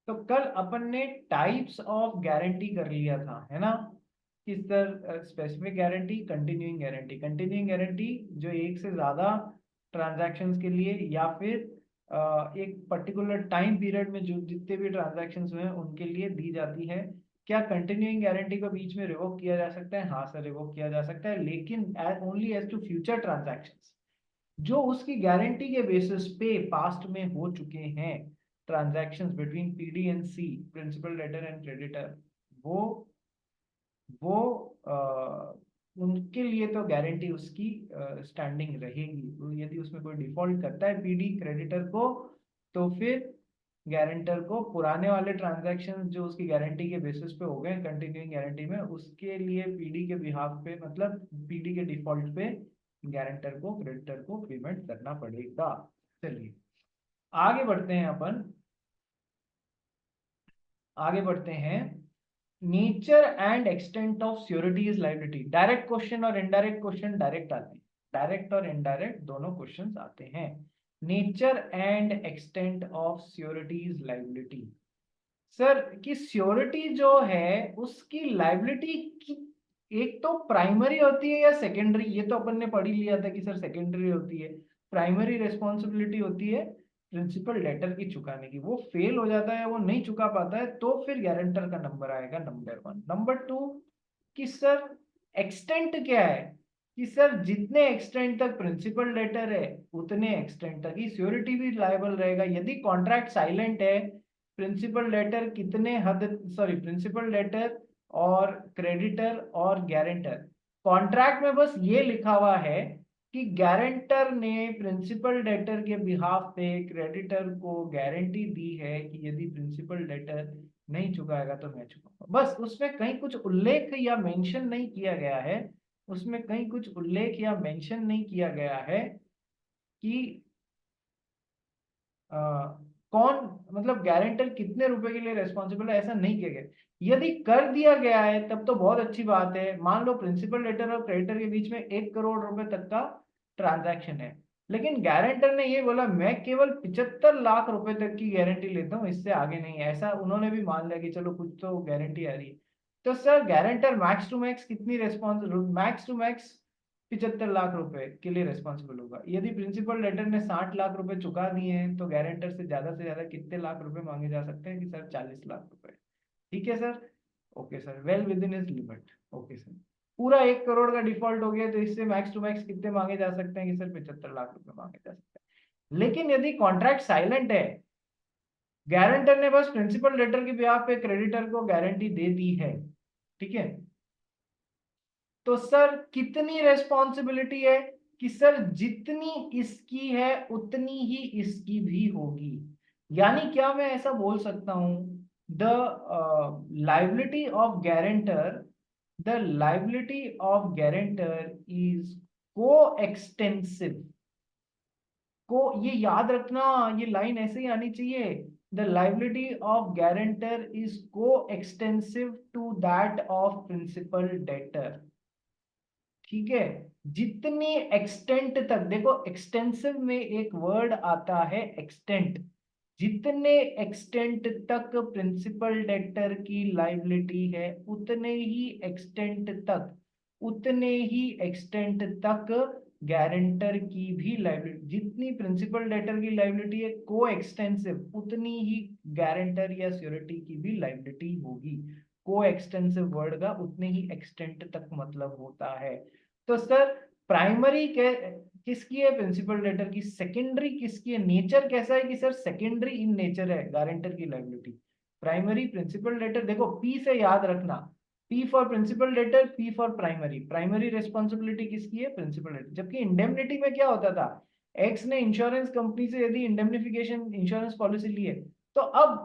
तो कल अपन ने टाइप्स ऑफ गारंटी कर लिया था, है ना, कि sir specific guarantee, continuing guarantee. Continuing guarantee जो एक से ज्यादा ट्रांजैक्शंस के लिए या फिर एक पर्टिकुलर टाइम पीरियड में जो जितने भी ट्रांजैक्शंस हुए हैं उनके लिए दी जाती है। क्या कंटिन्यूइंग गारंटी को बीच में रिवोक किया जा सकता है? हाँ सर, रिवोक किया जा सकता है, लेकिन only as to future transactions. जो उसकी गारंटी के बेसिस पे पास्ट में हो चुके हैं transactions between PD and C, principal debtor and creditor, वो वो उनके लिए तो गारंटी उसकी स्टैंडिंग रहेगी। तो यदि उसमें कोई डिफॉल्ट करता है पीडी क्रेडिटर को, तो फिर गारंटर को पुराने वाले ट्रांजैक्शन जो उसकी गारंटी के बेसिस पे हो गए कंटिन्यूइंग गारंटी में, उसके लिए पीडी के बिहाफ पे, मतलब पीडी के डिफॉल्ट पे गारंटर को क्रेडिटर को पेमेंट करना पड़ेगा। चलिए आगे बढ़ते हैं अपन, आगे बढ़ते हैं। Nature and extent of sureties liability. Direct question और इनडायरेक्ट क्वेश्चन डायरेक्ट आते हैं, डायरेक्ट और इनडायरेक्ट दोनों क्वेश्चंस आते हैं। Nature and extent of sureties liability. Sir कि श्योरिटी जो है उसकी लायबिलिटी की एक तो प्राइमरी होती है या सेकेंडरी, ये तो अपन ने पढ़ ही लिया था कि सर सेकेंडरी होती है। प्राइमरी रिस्पॉन्सिबिलिटी होती है प्रिंसिपल डेटर की चुकाने की, वो फेल हो जाता है, वो नहीं चुका पाता है, तो फिर गारंटर का नंबर आएगा नंबर 1। नंबर 2 कि सर एक्सटेंट क्या है, कि सर जितने एक्सटेंट तक प्रिंसिपल डेटर है उतने एक्सटेंट तक ही श्योरिटी भी लायबल रहेगा। यदि कॉन्ट्रैक्ट साइलेंट है, प्रिंसिपल डेटर कितने हद, सॉरी प्रिंसिपल डेटर और क्रेडिटर और गारंटर, कॉन्ट्रैक्ट में बस ये लिखा हुआ है कि गारंटर ने प्रिंसिपल डेटर के बिहाफ पे क्रेडिटर को गारंटी दी है कि यदि प्रिंसिपल डेटर नहीं चुकाएगा तो मैं चुकाऊंगा। बस उसमें कहीं कुछ उल्लेख या मेंशन नहीं किया गया है, उसमें कहीं कुछ उल्लेख या मेंशन नहीं किया गया है कि अ, कौन, मतलब गारंटर कितने रुपए के लिए रेस्पॉन्सिबल है, ऐसा नहीं किया गया। यदि कर दिया गया है तब तो बहुत अच्छी बात है। मान लो प्रिंसिपल डेटर और क्रेडिटर के बीच में 1 करोड़ रुपए तक का ट्रांजैक्शन है, लेकिन गारंटर ने ये बोला मैं केवल 75 लाख रुपए तक की गारंटी लेता हूँ, इससे आगे नहीं है, ऐसा उन्होंने भी मान लिया कि चलो कुछ तो गारंटी आ रही है। तो sir guarantor max to max कितनी response, max to max 75 lakh रुपए के लिए रेस्पॉन्सिबल होगा। यदि प्रिंसिपल डेटर ने 60 लाख रुपए चुका दिए हैं तो गारंटर से ज्यादा कितने लाख रुपए मांगे जा सकते हैं, कि सर 40 लाख रुपए। ठीक है sir, okay sir, well with in is limit. Okay sir, पूरा 1 करोड़ का डिफॉल्ट हो गया तो इससे मैक्स टू मैक्स कितने मांगे जा सकते हैं, कि सर 75 लाख रुपए मांगे जा सकते हैं। लेकिन यदि कॉन्ट्रैक्ट साइलेंट है, गारंटर ने बस प्रिंसिपल डेटर के बिहाफ पे क्रेडिटर को गारंटी दे दी है, ठीक है, तो सर कितनी रेस्पॉन्सिबिलिटी है, कि सर जितनी इसकी है उतनी ही इसकी भी होगी। यानी क्या मैं ऐसा बोल सकता हूं, the liability of guarantor, the liability of guarantor is को एक्सटेंसिव। को ये याद रखना, ये लाइन ऐसे ही आनी चाहिए, the liability of guarantor is को extensive to that of principal debtor. ठीक है, जितनी एक्सटेंट तक, देखो एक्सटेंसिव में एक वर्ड आता है एक्सटेंट, जितने एक्सटेंट तक प्रिंसिपल डेटर की लाइबिलिटी है उतने ही एक्सटेंट तक, उतने ही एक्सटेंट तक गारंटर की भी लाइबिलिटी, जितनी प्रिंसिपल डेटर की लाइबिलिटी है को एक्सटेंसिव उतनी ही गारंटर या श्योरिटी की भी लाइबिलिटी होगी। को एक्सटेंसिव वर्ड का उतने ही एक्सटेंट तक मतलब होता है। तो सर प्राइमरी किसकी है, प्रिंसिपल डेटर की। सेकेंडरी किसकी है, नेचर कैसा है, कि सर सेकेंडरी इन नेचर है गारंटर की लाइबिलिटी। प्राइमरी प्रिंसिपल डेटर, देखो पी से याद रखना, P for principal debtor, P for primary. Primary responsibility किसकी है, प्रिंसिपल डेटर। जबकि इंडेमनिटी में क्या होता था, एक्स ने इंश्योरेंस कंपनी से यदि इंडेमनिफिकेशन इंश्योरेंस पॉलिसी ली है, तो अब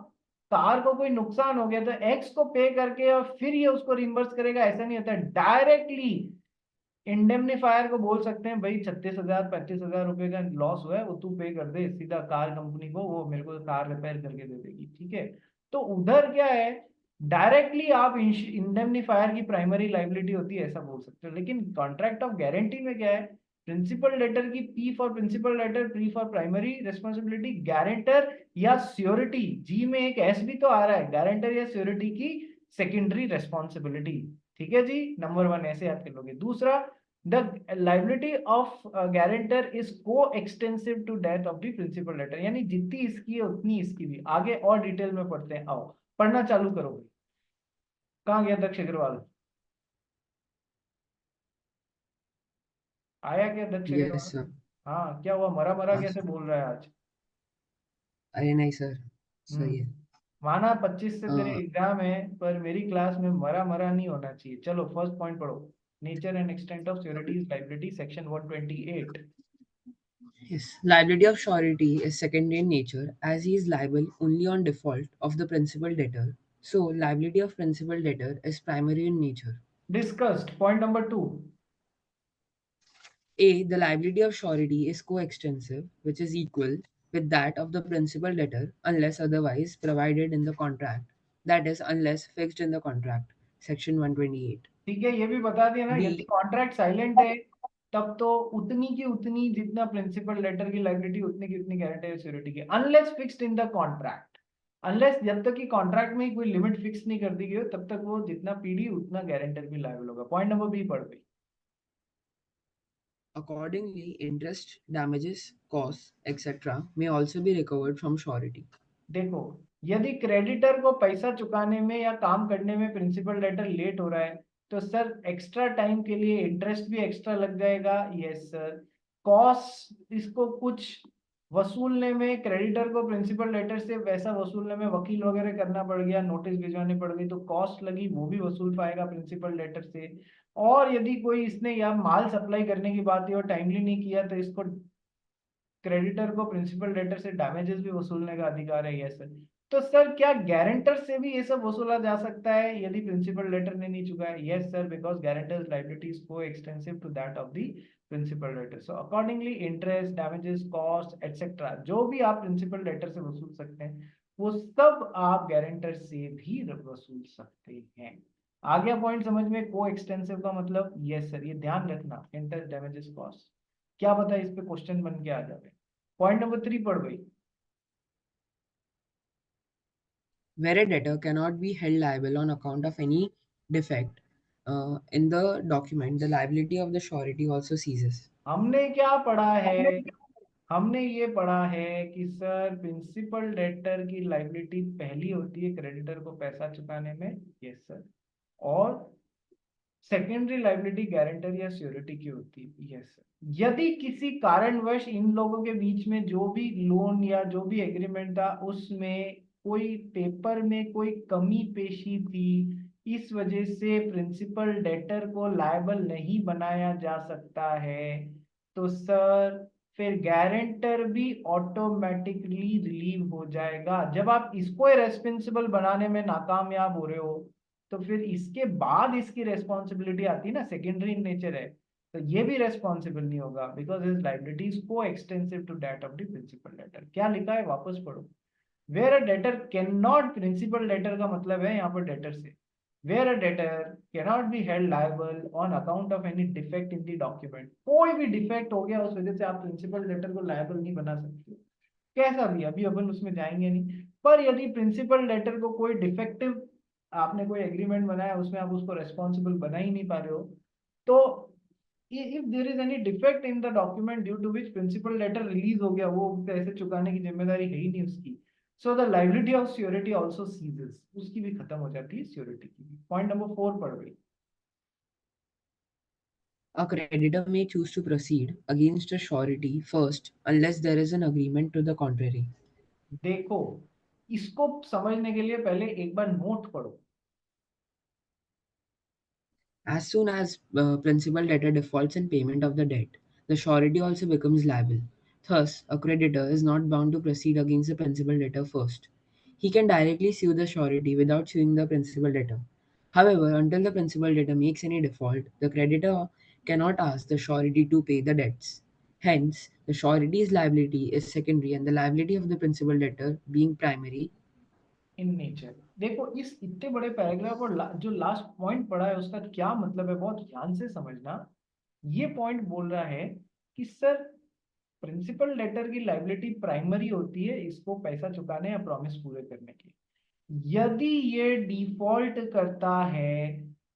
कार को कोई नुकसान हो गया तो एक्स को पे करके और फिर ये उसको रिम्बर्स करेगा, ऐसा नहीं होता, डायरेक्टली इंडेमनीफायर को बोल सकते हैं भाई 36,000 35,000 रुपए का लॉस हुआ है, वो तू पे कर दे सीधा कार कंपनी को, वो मेरे को कार रिपेयर करके दे देगी। ठीक है, तो उधर क्या है, डायरेक्टली आप इंडेमनीफायर की प्राइमरी लाइबिलिटी होती है ऐसा बोल सकते हो। लेकिन कॉन्ट्रैक्ट ऑफ गारंटी में क्या है, प्रिंसिपल डेटर की P for principal debtor, P for primary responsibility, guarantor या श्योरिटी, जी में एक एस भी तो आ रहा है, गारंटर या श्योरिटी की सेकेंडरी रेस्पॉन्सिबिलिटी। ठीक है जी, नंबर 1 ऐसे याद कर लोगे। दूसरा, the liability of guarantor is को extensive to that of the principal debtor, यानी जितनी इसकी है उतनी इसकी भी। आगे और डिटेल में पढ़ते हैं, आओ पढ़ना चालू करोगे। कहाँ गया दक्ष अग्रवाल, आया क्या दक्ष यस अग्रवाल? सर। हाँ, क्या हुआ, मरा मरा हाँ कैसे सर। बोल रहा है आज? अरे नहीं सर, सही है। हम्म, माना 25 से तेरे अ, एग्जाम है, पर मेरी क्लास में मरा मरा नहीं होना चाहिए। चलो फर्स्ट पॉइंट पढ़ो, nature and extent of sureties liability, section 128। yes, liability of surety is secondary in nature as he is liable only on default of the principal debtor. So, liability of principal debtor is primary in nature. Discussed, point number 2। A. The liability of surety is coextensive, which is equal with that of the principal debtor unless otherwise provided in the contract. That is, unless fixed in the contract. Section 128. ठीक है, ये भी बता दिया ना, यदि B. Contract silent है तब तो उतनी की उतनी, जितना प्रिंसिपल लेटर की लायबिलिटी उतनी की उतनी गारंटी श्योरिटी की, unless fixed in the contract. Unless, जब तक कि कॉन्ट्रैक्ट में कोई लिमिट फिक्स नहीं कर दी गई हो, तब तक वो जितना पीडी उतना गारंटर भी लायबल होगा। पॉइंट नंबर बी पढ़ गई। Accordingly, interest, damages, costs, etc. may also be recovered from surety. देखो, यदि क्रेडिटर को पैसा चुकाने में या काम करने में प्रिंसिपल डेटर लेट हो रहा है, तो सर एक्स्ट्रा टाइम के लिए इंटरेस्ट भी एक्स्ट्रा लग जाएगा। Yes sir. कॉस्ट, इसको कुछ वसूलने में क्रेडिटर को प्रिंसिपल डेटर से पैसा वसूलने में वकील वगैरह करना पड़ गया, नोटिस भिजवानी पड़ गई, तो कॉस्ट लगी, वो भी वसूल पाएगा प्रिंसिपल डेटर से। और यदि कोई इसने या माल सप्लाई करने की बात है और टाइमली नहीं किया, तो इसको क्रेडिटर को प्रिंसिपल डेटर से डैमेजेस भी वसूलने का अधिकार है। Yes sir. तो सर क्या गारंटर से भी ये सब वसूला जा सकता है यदि प्रिंसिपल डेटर ने नहीं चुकाया? Yes sir, because guarantor's liability is को extensive to that of the principal debtor. So accordingly interest, damages, cost etcetera जो भी आप प्रिंसिपल डेटर से वसूल सकते हैं, वो सब आप गारंटर से भी वसूल सकते हैं। आ गया पॉइंट समझ में, को एक्सटेंसिव का मतलब? यस सर, ये ध्यान रखना, इंटरेस्ट, डैमेजेस, कॉस्ट। क्या पता इस पे क्वेश्चन बन के आ जाए। पॉइंट नंबर 3 पढ़ गई। Where a debtor cannot be held liable on account of any defect in the document, the liability of the surety also ceases. हमने क्या पढ़ा है? हमने ये पढ़ा है कि सर प्रिंसिपल डेटर की लाइबिलिटी पहली होती है क्रेडिटर को पैसा चुकाने में। Yes sir. और सेकेंडरी लाइबिलिटी गारंटर या श्योरिटी की होती है। Yes sir. यदि किसी कारणवश इन लोगों के बीच में जो भी लोन या जो भी एग्रीमेंट था, उसमें कोई पेपर में कोई कमी पेशी थी, इस वजह से प्रिंसिपल डेटर को लायबल नहीं बनाया जा सकता है, तो सर फिर गारंटर भी ऑटोमेटिकली रिलीव हो जाएगा। जब आप इसको रेस्पॉन्सिबल बनाने में नाकामयाब हो रहे हो, तो फिर इसके बाद इसकी रेस्पॉन्सिबिलिटी आती है ना, सेकेंडरी इन नेचर है, तो ये भी रेस्पॉन्सिबल नहीं होगा, बिकॉज हिज लाइबिलिटीज को extensive to that of the principal debtor. क्या लिखा है, वापस पढ़ो। Where a debtor can not, principal debtor का मतलब है यहाँ पर डेटर से, where a debtor can not be held liable on account of any defect in the document. कोई भी डिफेक्ट हो गया, उस वजह से आप प्रिंसिपल डेटर को लायबल नहीं बना सकते, कैसा भी, अभी अपन उसमें जाएंगे नहीं। पर यदि प्रिंसिपल डेटर को कोई डिफेक्टिव, आपने कोई एग्रीमेंट बनाया, उसमें आप उसको रेस्पॉन्सिबल बना ही नहीं पा रहे हो, तो if there is any defect in the document due to which principal debtor release हो गया, वो पैसे चुकाने की जिम्मेदारी है ही नहीं उसकी, so the liability of surety also ceases, उसकी भी खत्म हो जाती है श्योरिटी की भी। पॉइंट नंबर 4 पढ़ गई। A creditor may choose to proceed against a surety first unless there is an agreement to the contrary. देखो, इसको समझने के लिए पहले एक बार नोट पढ़ो। As soon as principal debtor defaults in payment of the debt, the surety also becomes liable. Thus, a creditor is not bound to proceed against the principal debtor first. He can directly sue the surety without suing the principal debtor. However, until the principal debtor makes any default, the creditor cannot ask the surety to pay the debts. Hence, the surety's liability is secondary and the liability of the principal debtor being primary. In nature. देखो, इस इतने बड़े paragraph और जो last point पढ़ा है उसका क्या मतलब है, बहुत ध्यान से समझना। ये पॉइंट बोल रहा है कि सर प्रिंसिपल डेटर की लायबिलिटी प्राइमरी होती है इसको पैसा चुकाने या प्रॉमिस पूरे करने की। यदि ये डिफॉल्ट करता है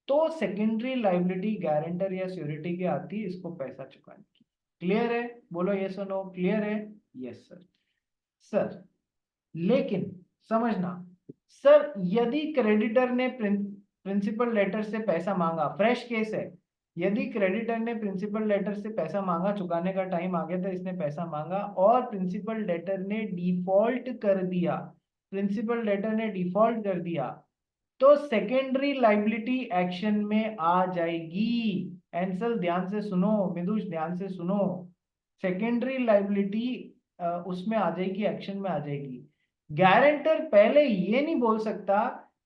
तो सेकेंडरी लायबिलिटी गारंटर या श्योरिटी की आती है इसको पैसा चुकाने की। क्लियर है? बोलो यस और नो। क्लियर है? Yes sir. सर लेकिन समझना, सर यदि क्रेडिटर ने प्रिंसिपल लेटर से पैसा मांगा, फ्रेश केस है, यदि क्रेडिटर ने प्रिंसिपल लेटर से पैसा मांगा, चुकाने का टाइम आ गया था, इसने पैसा मांगा और प्रिंसिपल लेटर ने डिफॉल्ट कर दिया, प्रिंसिपल लेटर ने डिफॉल्ट कर दिया, तो सेकेंडरी लाइबिलिटी एक्शन में आ जाएगी। एंसल ध्यान से सुनो, मिदुष ध्यान से सुनो, सेकेंडरी लाइबिलिटी उसमें आ जाएगी, एक्शन में आ जाएगी। गारंटर पहले ये नहीं बोल सकता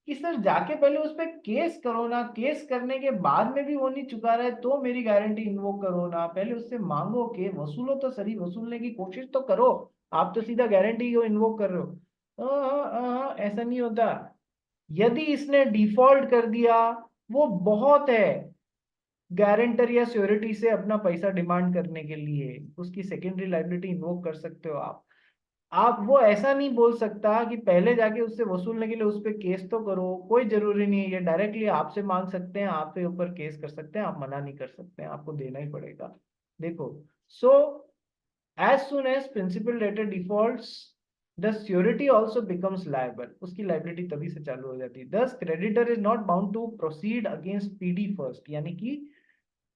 कि सर जाके पहले उस पर केस करो ना, केस करने के बाद में भी वो नहीं चुका रहा है तो मेरी गारंटी इन्वोक करो ना, पहले उससे मांगो कि वसूलो तो सही, वसूलने की कोशिश तो करो, आप तो सीधा गारंटी को इन्वोक कर रहे हो। ऐसा नहीं होता। यदि इसने डिफॉल्ट कर दिया वो बहुत है गारंटर या श्योरिटी से अपना पैसा डिमांड करने के लिए, उसकी सेकेंडरी लायबिलिटी इन्वोक कर सकते हो आप वो ऐसा नहीं बोल सकता कि पहले जाके उससे वसूलने के लिए उस पर केस तो करो, कोई जरूरी नहीं है, ये डायरेक्टली आपसे मांग सकते हैं, आपके ऊपर केस कर सकते हैं, आप मना नहीं कर सकते हैं, आपको देना ही पड़ेगा। देखो, सो as soon as principal debtor defaults the surety also becomes liable, उसकी liability तभी से चालू हो जाती है। thus creditor is not bound to proceed against PD first, यानी कि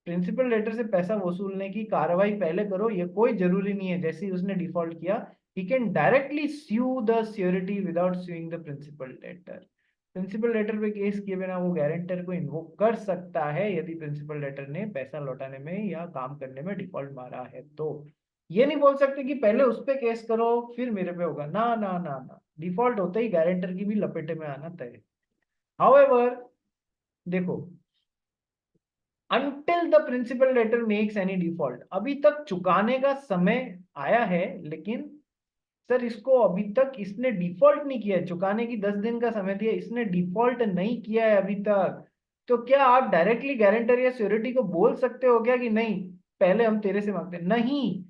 प्रिंसिपल लेटर से पैसा वसूलने की कार्रवाई पहले करो ये कोई जरूरी नहीं है। जैसे ही उसने डिफॉल्ट किया he can directly sue the surety without suing the principal debtor, principal debtor पे केस किए बिना वो गारंटर को इन्वोक कर सकता है यदि प्रिंसिपल लेटर ने पैसा लौटाने में या काम करने में डिफॉल्ट मारा है। तो ये नहीं बोल सकते कि पहले उस पे केस करो फिर मेरे पे होगा, ना ना ना ना, डिफॉल्ट होते ही गारंटर की भी लपेटे में आना तय है। हाउएवर देखो, until the principal debtor makes any default, अभी तक चुकाने का समय आया है लेकिन सर इसको अभी तक इसने डिफॉल्ट नहीं किया है, चुकाने की 10 दिन का समय दिया, इसने डिफॉल्ट नहीं किया है अभी तक, तो क्या आप डायरेक्टली गारंटर या श्योरिटी को बोल सकते हो क्या कि नहीं पहले हम तेरे से मांगते हैं? नहीं,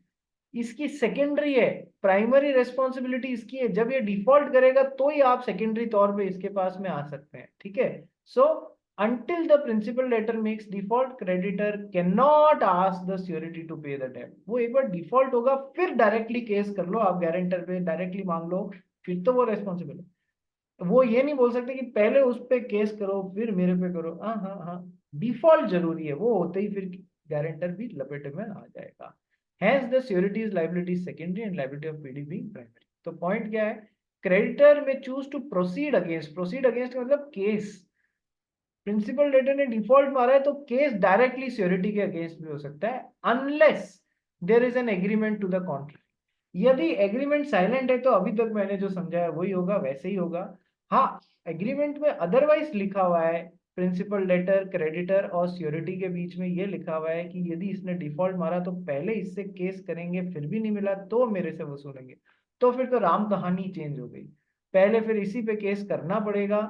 इसकी सेकेंडरी है, प्राइमरी रेस्पॉन्सिबिलिटी इसकी है, जब ये डिफॉल्ट करेगा तो ही आप सेकेंडरी तौर पे इसके पास में आ सकते हैं। ठीक है, सो until the principal debtor makes default, creditor cannot ask the surety to pay the debt। वो एक बार डिफॉल्ट होगा फिर डायरेक्टली केस कर लो आप गारंटर पे, डायरेक्टली मांग लो, फिर तो वो रेस्पॉन्सिबल है। वो ये नहीं बोल सकते कि पहले उस पे केस करो फिर मेरे पे करो। हाँ हाँ हाँ, डिफॉल्ट जरूरी है, वो होते ही फिर गारंटर भी लपेटे में आ जाएगा। Hence the surety is liability is secondary and liability of PD being primary। तो पॉइंट क्या है, creditor may choose to proceed against, proceed against मतलब केस, प्रिंसिपल डेटर ने डिफॉल्ट मारा है तो केस डायरेक्टली श्योरिटी के अगेंस्ट भी हो सकता है unless there is an agreement to the contract. यदि एग्रीमेंट साइलेंट है तो अभी तक मैंने जो समझाया वही होगा, वैसे ही होगा। हाँ, एग्रीमेंट में अदरवाइज लिखा हुआ है, प्रिंसिपल डेटर क्रेडिटर और श्योरिटी के बीच में ये लिखा हुआ है कि यदि इसने डिफॉल्ट मारा तो पहले इससे केस करेंगे, फिर भी नहीं मिला तो मेरे से वसूलेंगे, तो फिर तो राम कहानी चेंज हो गई। पहले फिर इसी पे केस करना पड़ेगा,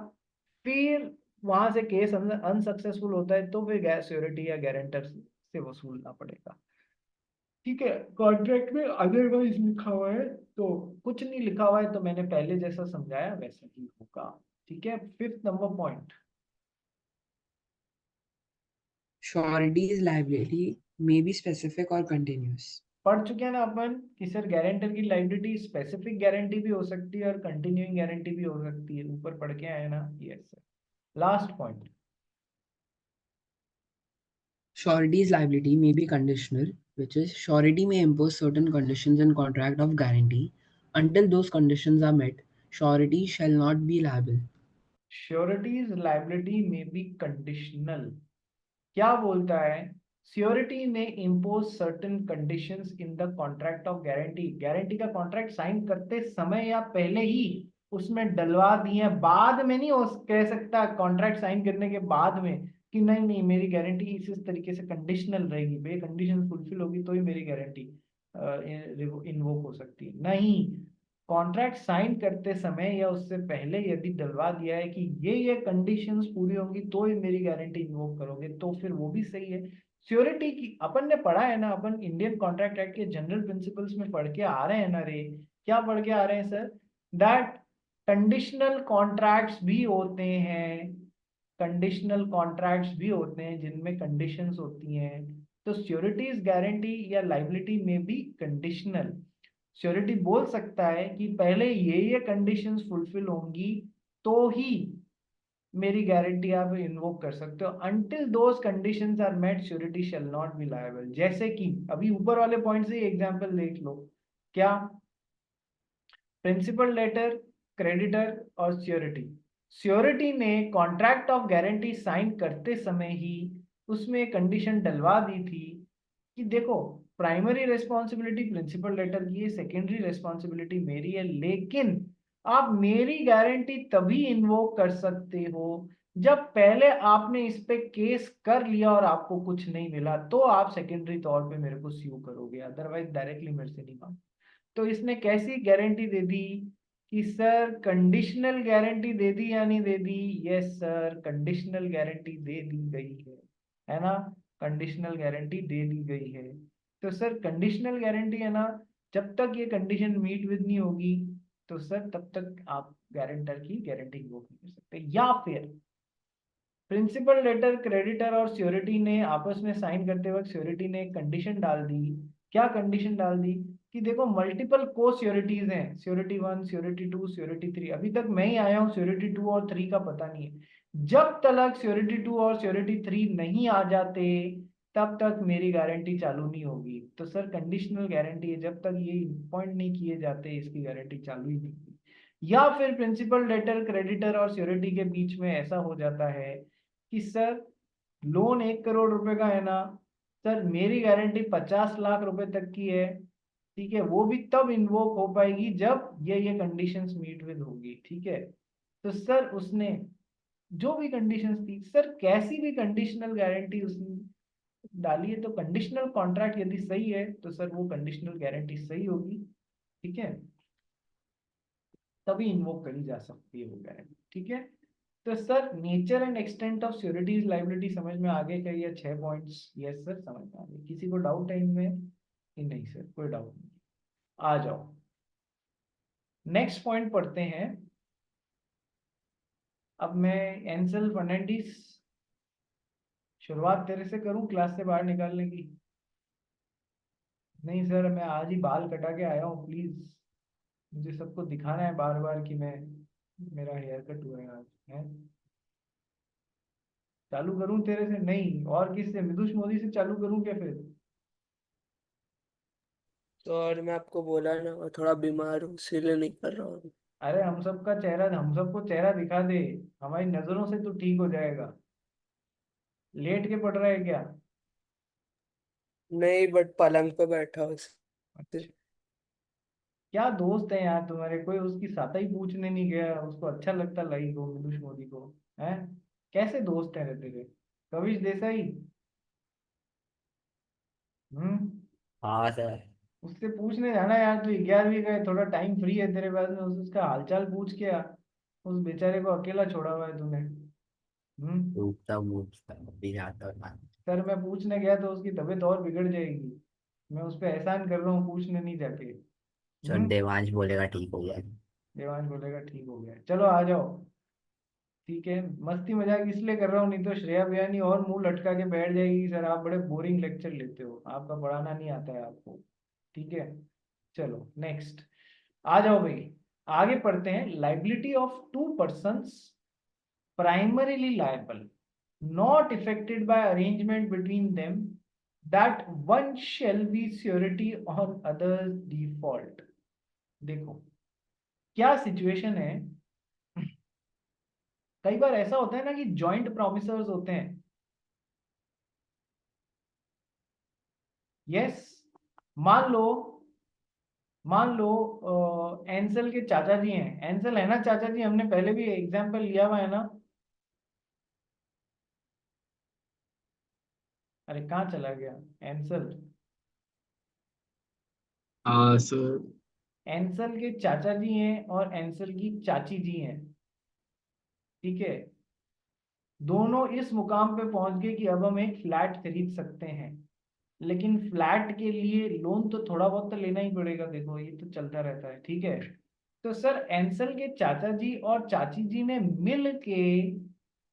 फिर वहां से केस अनसक्सेसफुल होता है तो फिर श्योरिटी या गारंटर से वसूलना पड़ेगा। ठीक है, कॉन्ट्रैक्ट में अदरवाइज लिखा हुआ है तो कुछ नहीं लिखा हुआ है तो मैंने पहले जैसा समझाया वैसा ही होगा। ठीक है, 5th number point. Surety's liability may be specific or continuous. पढ़ चुके हैं ना अपन कि सर गारंटर की लाइबिलिटी स्पेसिफिक गारंटी भी हो सकती है और कंटिन्यूइंग गारंटी भी हो सकती है, ऊपर पढ़ के आए ना। Yes sir. Last point, Surety's liability may be conditional, which is surety may impose certain conditions in contract of guarantee. Until those conditions are met, surety shall not be liable. Sureties liability में B conditional. क्या बोलता है, surety में impose certain conditions in the contract of guarantee, guarantee का contract sign करते समय या पहले ही उसमें डलवा दिए, बाद में नहीं हो कह सकता कॉन्ट्रैक्ट साइन करने के बाद में कि नहीं नहीं मेरी गारंटी इस तरीके से कंडीशनल रहेगी, भाई कंडीशन फुलफिल होगी तो ही मेरी गारंटी इन्वोक हो सकती है। नहीं, कॉन्ट्रैक्ट साइन करते समय या उससे पहले यदि डलवा दिया है कि ये कंडीशंस पूरी होंगी तो ही मेरी गारंटी इन्वोक करोगे तो फिर वो भी सही है। श्योरिटी की अपन ने पढ़ा है ना, अपन इंडियन कॉन्ट्रैक्ट एक्ट के जनरल प्रिंसिपल्स में पढ़ के आ रहे हैं ना रे। क्या पढ़ के आ रहे हैं सर? दैट कंडीशनल कॉन्ट्रैक्ट्स भी होते हैं, कंडीशनल कॉन्ट्रैक्ट्स भी होते हैं जिनमें कंडीशंस होती हैं। तो श्योरिटीज गारंटी या लाइबिलिटी में भी कंडीशनल, श्योरिटी बोल सकता है कि पहले ये कंडीशंस फुलफिल होंगी तो ही मेरी गारंटी आप इन्वोक कर सकते हो। Until those conditions are met surety shall not be liable. जैसे कि अभी ऊपर वाले पॉइंट से एग्जांपल देख लो। क्या? प्रिंसिपल लेटर, क्रेडिटर और श्योरिटी। श्योरिटी ने कॉन्ट्रैक्ट ऑफ गारंटी साइन करते समय ही उसमें कंडीशन डलवा दी थी कि देखो, प्राइमरी रिस्पॉन्सिबिलिटी प्रिंसिपल लेटर की है, सेकेंडरी रिस्पॉन्सिबिलिटी मेरी है, लेकिन आप मेरी गारंटी तभी इन्वोक कर सकते हो जब पहले आपने इस पे केस कर लिया और आपको कुछ नहीं मिला, तो आप सेकेंडरी तौर पे मेरे को स्यू करोगे, अदरवाइज डायरेक्टली मेरे से नहीं मांग। तो इसने कैसी गारंटी दे दी कि सर कंडीशनल गारंटी दे दी या नहीं दे दी? यस सर, कंडीशनल गारंटी दे दी गई है ना? कंडीशनल गारंटी दे दी गई है। तो सर कंडीशनल गारंटी है ना, जब तक ये कंडीशन मीट विद नहीं होगी तो सर तब तक आप गारंटर की गारंटी इन्वोक नहीं कर सकते। या फिर प्रिंसिपल लेटर, क्रेडिटर और श्योरिटी ने आपस में साइन करते वक्त श्योरिटी ने एक कंडीशन डाल दी। क्या कंडीशन डाल दी? कि देखो मल्टीपल को श्योरिटीज हैं, श्योरिटी 1, श्योरिटी 2, श्योरिटी 3, अभी तक मैं ही आया हूँ, श्योरिटी 2 और 3 का पता नहीं है। जब तक श्योरिटी 2 और श्योरिटी 3 नहीं आ जाते तब तक मेरी गारंटी चालू नहीं होगी। तो सर कंडीशनल गारंटी है, जब तक ये पॉइंट नहीं किए जाते इसकी गारंटी चालू ही नहीं होगी। या फिर प्रिंसिपल लेटर, क्रेडिटर और श्योरिटी के बीच में ऐसा हो जाता है कि सर लोन 1 करोड़ रुपए का है ना, सर मेरी गारंटी 50 लाख रुपए तक की है, ठीक है, वो भी तब इन्वोक हो पाएगी जब ये कंडीशंस मीट विद होगी, ठीक है। तो सर उसने जो भी कंडीशंस थी, सर कैसी भी कंडीशनल गारंटी उसने डाली है, तो कंडीशनल कॉन्ट्रैक्ट यदि सही है तो सर वो कंडीशनल गारंटी सही होगी, ठीक है, तभी इन्वोक करी जा सकती है वो गारंटी, ठीक है। तो sir nature and extent of sureties liability समझ में आ गए क्या? ये 6 पॉइंट्स, यस सर समझ में आ गए। किसी को डाउट है इनमें कि नहीं? सर कोई डाउट नहीं। आ जाओ नेक्स्ट पॉइंट पढ़ते हैं। अब मैं एंसल फर्नांडिस, शुरुआत तेरे से करूं क्लास से बाहर निकालने की? नहीं सर, मैं आज ही बाल कटा के आया हूँ, प्लीज मुझे सबको दिखाना है बार बार कि मैं, मेरा हेयर कट हुआ है आज है। चालू करूं तेरे से? नहीं, और किससे, मिदुष मोदी से चालू करूं क्या फिर? तो और मैं आपको बोला ना, मैं थोड़ा बीमार हूँ इसीलिए नहीं कर रहा हूँ। अरे हम सबका चेहरा, हम सबको चेहरा दिखा दे, हमारी नजरों से तो ठीक हो जाएगा। लेट के पढ़ रहा है क्या? नहीं, बट पलंग पे बैठा हूँ अच्छा, क्या दोस्त है यार तुम्हारे, कोई उसकी साथा ही पूछने नहीं गया, उसको अच्छा लगता लाई को, मिलूष मोदी को? है? कैसे दोस्त है रे तेरे? कविश देसाई? हम्म। हाँ सर। उससे पूछने जाना यार, तू 11वीं का है, थोड़ा टाइम फ्री है तेरे पास में, उसका हालचाल पूछ के आ। उस बेचारे को अकेला छोड़ा हुआ है तूने। हम्म। डूबता डूबता भी जाता था। सर मैं पूछने गया तो उसकी तबीयत और बिगड़ जाएगी। मैं उस पर एहसान कर रहा हूँ पूछने नहीं जाके। सर हम्म। देवांश बोलेगा ठीक हो गया। देवांश बोलेगा ठीक हो गया, चलो आ जाओ। ठीक है, मस्ती मजाक इसलिए कर रहा हूँ, नहीं तो श्रेया बियानी और मुंह लटका के बैठ जाएगी, सर आप बड़े बोरिंग लेक्चर लेते हो, आपका पढ़ाना नहीं आता है आपको। ठीक है, चलो नेक्स्ट आ जाओ भाई। आगे पढ़ते हैं। Liability of to persons primarily liable, not affected by arrangement between them, that one shall be surety on others default। देखो क्या सिचुएशन है, कई बार ऐसा होता है ना कि जॉइंट प्रोमिसर्स होते हैं। यस, मान लो, मान लो एंसल के चाचा जी हैं, एंसल है ना चाचा जी, हमने पहले भी एग्जाम्पल लिया हुआ है ना। अरे कहाँ चला गया एंसल? सर एंसल के चाचा जी हैं और एंसल की चाची जी हैं, ठीक है। दोनों इस मुकाम पे पहुंच गए कि अब हम एक फ्लैट खरीद सकते हैं, लेकिन फ्लैट के लिए लोन तो थोड़ा बहुत तो लेना ही पड़ेगा, देखो ये तो चलता रहता है, ठीक है। तो सर एंसल के चाचा जी और चाची जी ने मिल के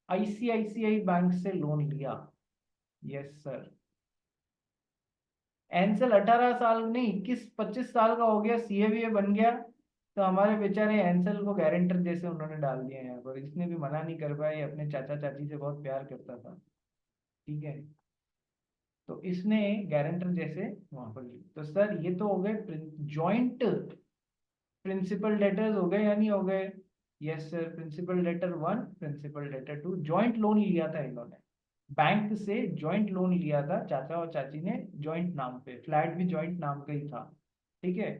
आईसीआईसीआई बैंक से लोन लिया। Yes sir. एंसल 18 साल नहीं 21-25 साल का हो गया, सीए बन गया, तो हमारे बेचारे एंसल को गारंटर जैसे उन्होंने डाल दिया यहाँ पर, इसने भी मना नहीं कर पाया, ये अपने चाचा चाची से बहुत प्यार करता था, ठीक है, तो इसने गारंटर जैसे वहां पर लिया। तो सर ये तो हो गए जॉइंट प्रिंसिपल डेटर्स हो गए या नहीं हो गए? Yes sir, principal debtor 1, principal debtor 2, joint loan लिया था इन्होंने, बैंक से जॉइंट लोन लिया था चाचा और चाची ने, जॉइंट नाम पे, फ्लैट भी जॉइंट नाम का ही था, ठीक है।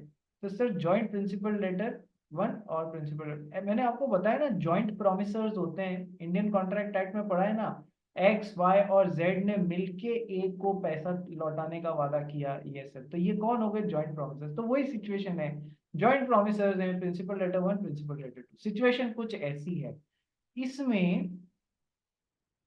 तो सर जॉइंट प्रिंसिपल डेटर 1 और प्रिंसिपल, मैंने आपको बताया ना जॉइंट प्रोमिसर्स होते हैं, इंडियन कॉन्ट्रैक्ट एक्ट में पढ़ा है ना, एक्स वाई और जेड ने मिलके ए को पैसा लौटाने का वादा किया, ये सर, तो ये कौन हो गए? Joint promisors. तो वही सिचुएशन है, जॉइंट प्रोमिसर्स है, principal debtor 1, principal debtor 2, situation कुछ ऐसी है। इसमें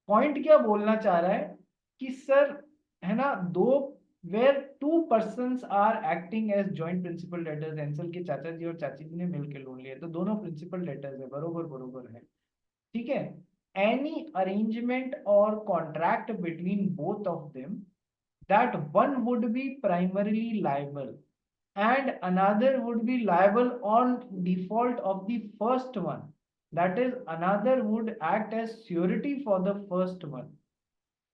पॉइंट क्या बोलना चाह रहा है कि सर, है ना, दो where two persons are acting as joint principal debtors, एंसल के चाचा जी और चाची जी ने मिलकर लोन लिया, तो दोनों प्रिंसिपल डेटर्स है, बरोबर बरोबर है, ठीक है। एनी अरेंजमेंट और contract between both of them that one would be primarily liable and another would be liable on default of the first one, that is another would act as surety for the first one।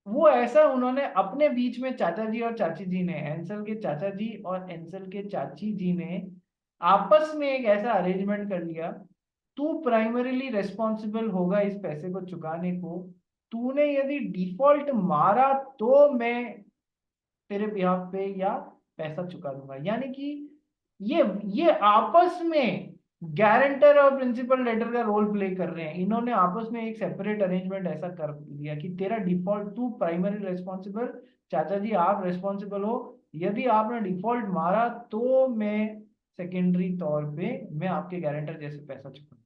वो ऐसा उन्होंने अपने बीच में, चाचा जी और चाची जी ने, Anselm के चाचा जी और एंसल के चाची जी ने आपस में एक ऐसा अरेंजमेंट कर लिया, तू प्राइमरीली रेस्पॉन्सिबल होगा इस पैसे को चुकाने को, तूने यदि डिफॉल्ट मारा तो मैं तेरे बिहाफ पे या पैसा चुका दूंगा, यानी कि ये आपस में गारंटर और प्रिंसिपल लेटर का रोल प्ले कर रहे हैं, इन्होंने आपस में एक सेपरेट अरेंजमेंट ऐसा कर दिया कि तेरा डिफॉल्ट, तू प्राइमरी रेस्पॉन्सिबल, चाचा जी आप रेस्पॉन्सिबल हो, यदि आपने डिफॉल्ट मारा तो मैं सेकेंडरी तौर पे मैं आपके गारंटर जैसे पैसा चुका।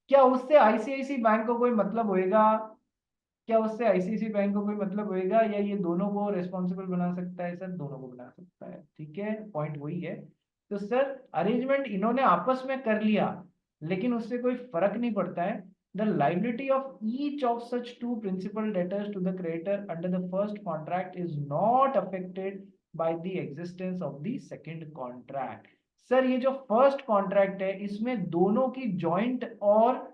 क्या उससे आईसीआईसी बैंक को कोई मतलब होएगा? क्या उससे आईसीआईसी बैंक को कोई मतलब होएगा, या ये दोनों को रेस्पॉन्सिबल बना सकता है? सर दोनों को बना सकता है, ठीक है, पॉइंट वही है। तो सर अरेंजमेंट इन्होंने आपस में कर लिया, लेकिन उससे कोई फर्क नहीं पड़ता है। The liability of each of such two principal debtors to the creditor under the first contract is not affected by the existence of the second contract. Sir ये जो फर्स्ट कॉन्ट्रैक्ट है इसमें दोनों की जॉइंट और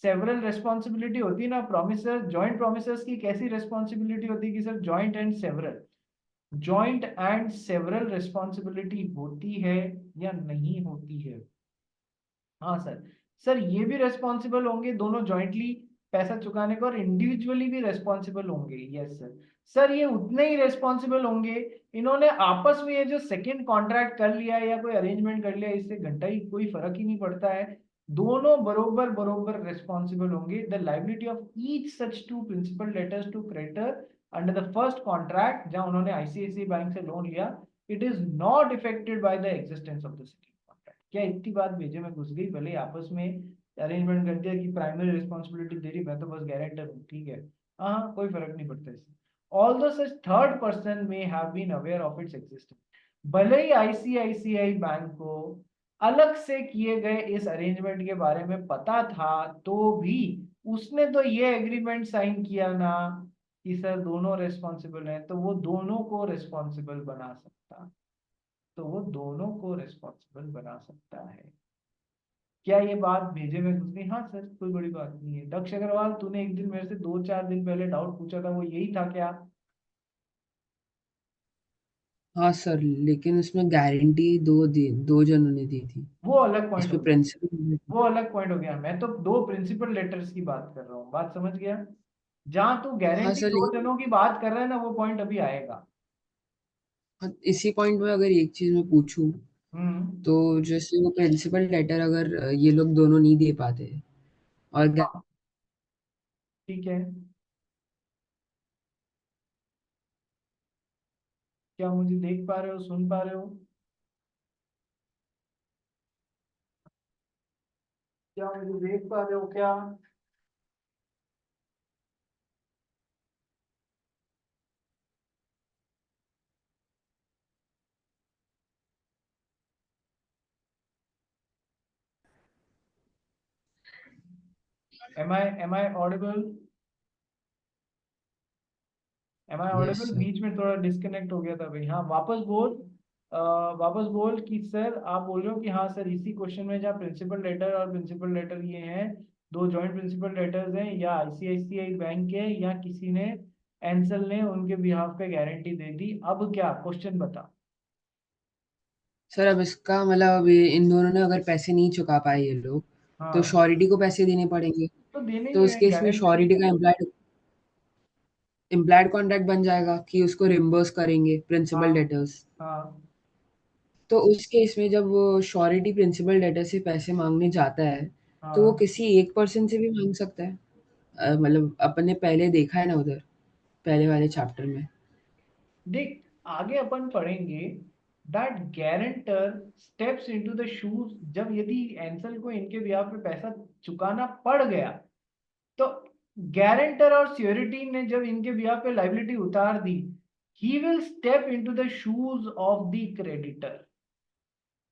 सेवरल रेस्पॉन्सिबिलिटी होती है ना, प्रोमिसर, जॉइंट प्रोमिसर्स की कैसी रेस्पॉन्सिबिलिटी होती है कि sir joint and several, joint and several responsibility होती है या नहीं होती है? हाँ सर, सर ये भी रेस्पॉन्सिबल होंगे दोनों जॉइंटली पैसा चुकाने को, और इंडिविजुअली भी रेस्पॉन्सिबल होंगे, यस सर। सर ये उतने ही रेस्पॉन्सिबल होंगे, इन्होंने आपस में ये जो सेकंड कॉन्ट्रैक्ट कर लिया है या कोई अरेंजमेंट कर लिया, इससे घंटा ही कोई फर्क ही नहीं पड़ता है, दोनों बरोबर बरोबर रेस्पॉन्सिबल होंगे। The liability of each such two principal debtors to creditor under the first contract, जहां उन्होंने आईसीआईसीआई बैंक से लोन लिया, it is not affected by the existence of the second. क्या इतनी बात भेजे में घुस गई, भले आपस में अरेंजमेंट कर दिया कि प्राइमरी रिस्पॉन्सिबिलिटी तेरी, मैं तो बस गारंटर हूँ, ठीक है, हाँ कोई फर्क नहीं पड़ता इससे। Although such third person may have been aware of its existence, भले ही आईसीआईसीआई बैंक को अलग से किए गए इस अरेंजमेंट के बारे में पता था, तो भी उसने तो ये एग्रीमेंट साइन किया ना कि सर दोनों रेस्पॉन्सिबल हैं, तो वो दोनों को रेस्पॉन्सिबल बना सकता, तो वो दोनों को रिस्पॉन्सिबल बना सकता है। क्या ये बात भेजे में घुस गई? हाँ सर, कोई बड़ी बात नहीं है। दक्ष अग्रवाल, तूने एक दिन मेरे से 2-4 दिन पहले डाउट पूछा था, वो यही था क्या? हाँ सर, लेकिन उसमें गारंटी दो जनों ने दी थी। वो अलग पॉइंट हो इसमें गया, प्रिंसिपल। वो अलग पॉइंट हो गया, मैं तो दो प्रिंसिपल लेटर्स की बात कर रहा हूँ, बात समझ गया? जहां तू हाँ गारंटी सर, दो लेकिन जनों की बात कर रहा है ना, वो पॉइंट अभी आएगा। इसी पॉइंट में अगर एक चीज मैं पूछूं, हम्म। तो जैसे वो प्रिंसिपल लेटर अगर ये लोग दोनों नहीं दे पाते और हाँ, ठीक है, क्या मुझे देख पा रहे हो, सुन पा रहे हो? क्या मुझे देख पा रहे हो क्या? am I audible? Am I Yes, audible? sir. बीच में थोड़ा डिस्कनेक्ट हो गया था भाई। हाँ वापस बोल। वापस बोल कि सर आप बोल रहे हो कि हाँ सर इसी क्वेश्चन में जहाँ प्रिंसिपल लेटर और प्रिंसिपल लेटर ये हैं, दो जॉइंट प्रिंसिपल लेटर्स हैं, या आईसीआईसीआई बैंक के या किसी ने एंसल ने उनके बिहाफ पे गारंटी दे दी, अब क्या क्वेश्चन बता। सर अब इसका मतलब अभी इन दोनों ने अगर पैसे नहीं चुका पाए ये लोग, तो हाँ श्योरिटी को पैसे देने पड़ेंगे। तो देने तो ही उस है केस में गारंटर। श्योरिटी का इम्प्लाइड कॉन्ट्रैक्ट बन जाएगा कि उसको रिम्बर्स करेंगे प्रिंसिपल हाँ डेटर्स। हाँ तो उस केस में जब वो श्योरिटी प्रिंसिपल डेटर से पैसे मांगने जाता है, तो वो हाँ किसी एक पर्सन से भी मांग सकता है। मतलब अपन ने पहले देखा है ना उधर, पहले वाले चैप्टर में। देख आगे अपन पढ़ेंगे that guarantor steps into the shoes, जब यदि एंसल को इनके बिहाफ पे पैसा चुकाना पड़ गया, तो गारंटर और श्योरिटी ने जब इनके बिहाफ पे लाइबिलिटी उतार दी, he will step into the shoes of the creditor.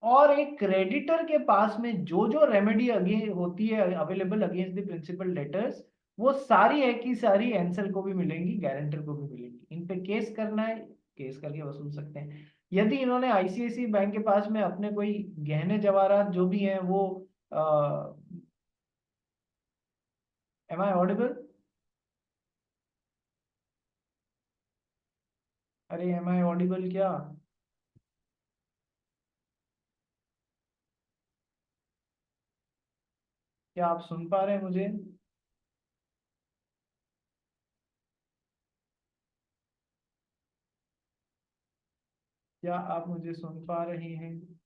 और एक क्रेडिटर के पास में जो जो रेमेडी अगे होती है available against the principal debtors, वो सारी है कि सारी एंसल को भी मिलेंगी, गारंटर को भी मिलेंगी। इन पे केस करना है, केस करके वसूल सकते हैं। यदि इन्होंने आईसीआईसी बैंक के पास में अपने कोई गहने जवाहरात जो भी हैं वो एम आई ऑडिबल? अरे एम आई ऑडिबल क्या? क्या आप सुन पा रहे हैं मुझे? क्या आप मुझे सुन पा रहे हैं?